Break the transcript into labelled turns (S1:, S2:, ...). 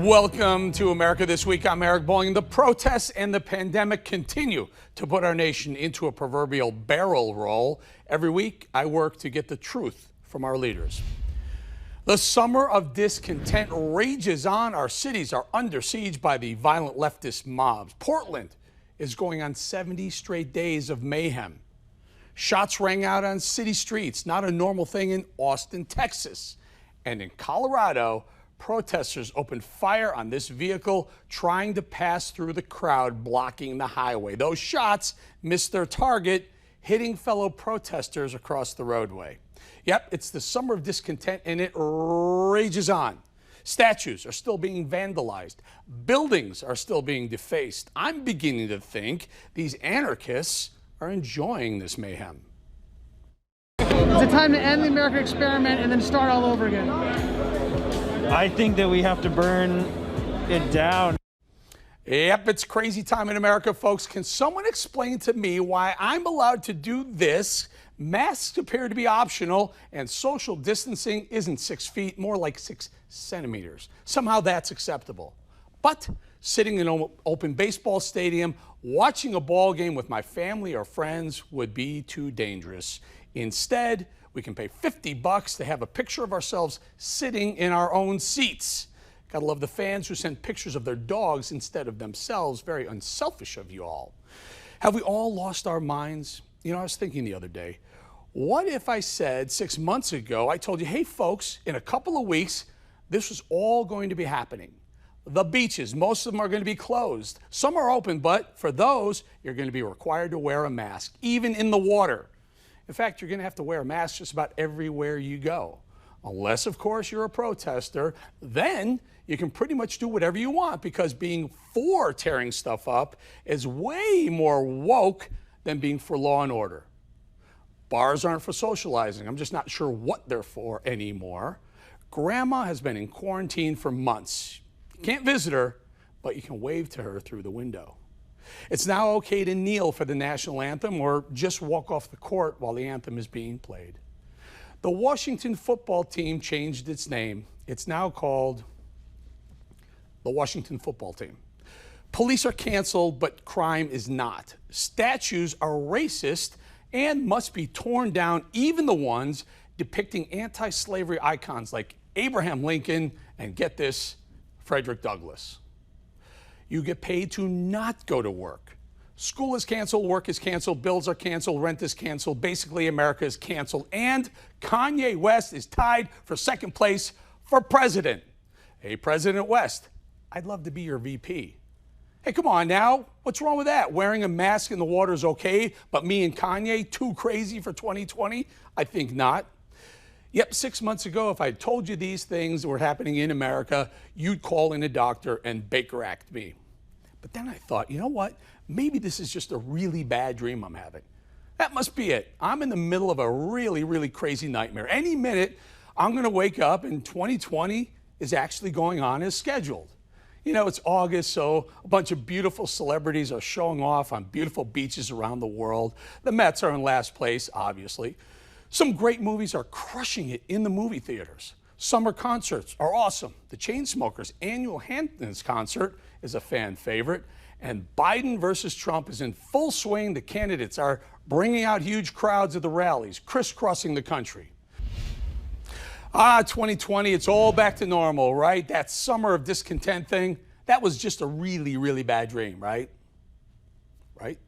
S1: Welcome to America This Week. I'm Eric Bolling. The protests and the pandemic continue to put our nation into a proverbial barrel roll. Every week, I work to get the truth from our leaders. The summer of discontent rages on. Our cities are under siege by the violent leftist mobs. Portland is going on 70 straight days of mayhem. Shots rang out on city streets, not a normal thing in Austin, Texas. And in Colorado, protesters opened fire on this vehicle trying to pass through the crowd blocking the highway. Those shots missed their target, hitting fellow protesters across the roadway. Yep, it's the summer of discontent and it rages on. Statues are still being vandalized. Buildings are still being defaced. I'm beginning to think these anarchists are enjoying this mayhem.
S2: Is it time to end the American experiment and then start all over again?
S3: I think that we have to burn it down.
S1: Yep, it's crazy time in America, folks. Can someone explain to me why I'm allowed to do this? Masks appear to be optional, and social distancing isn't 6 feet, more like 6 centimeters. Somehow that's acceptable. But sitting in an open baseball stadium, watching a ball game with my family or friends would be too dangerous. Instead, we can pay $50 to have a picture of ourselves sitting in our own seats. Gotta love the fans who send pictures of their dogs instead of themselves. Very unselfish of you all. Have we all lost our minds? You know, I was thinking the other day, what if I said 6 months ago, I told you, hey folks, in a couple of weeks, this was all going to be happening. The beaches, most of them are going to be closed. Some are open, but for those, you're going to be required to wear a mask, even in the water. In fact, you're going to have to wear a mask just about everywhere you go. Unless, of course, you're a protester, then you can pretty much do whatever you want because being for tearing stuff up is way more woke than being for law and order. Bars aren't for socializing. I'm just not sure what they're for anymore. Grandma has been in quarantine for months. You can't visit her, but you can wave to her through the window. It's now okay to kneel for the national anthem or just walk off the court while the anthem is being played. The Washington football team changed its name. It's now called the Washington football team. Police are canceled, but crime is not. Statues are racist and must be torn down, even the ones depicting anti-slavery icons like Abraham Lincoln and, get this, Frederick Douglass. You get paid to not go to work. School is canceled, work is canceled, bills are canceled, rent is canceled. Basically, America is canceled. And Kanye West is tied for second place for president. Hey, President West, I'd love to be your VP. Hey, come on now. What's wrong with that? Wearing a mask in the water is okay, but me and Kanye, too crazy for 2020? I think not. Yep, 6 months ago, if I had told you these things were happening in America, you'd call in a doctor and Baker Act me. But then I thought, you know what? Maybe this is just a really bad dream I'm having. That must be it. I'm in the middle of a really, really crazy nightmare. Any minute, I'm going to wake up and 2020 is actually going on as scheduled. You know, it's August, so a bunch of beautiful celebrities are showing off on beautiful beaches around the world. The Mets are in last place, obviously. Some great movies are crushing it in the movie theaters. Summer concerts are awesome. The Chainsmokers' annual Hamptons concert is a fan favorite. And Biden versus Trump is in full swing. The candidates are bringing out huge crowds at the rallies, crisscrossing the country. 2020, it's all back to normal, right? That summer of discontent thing, that was just a really, really bad dream, right? Right?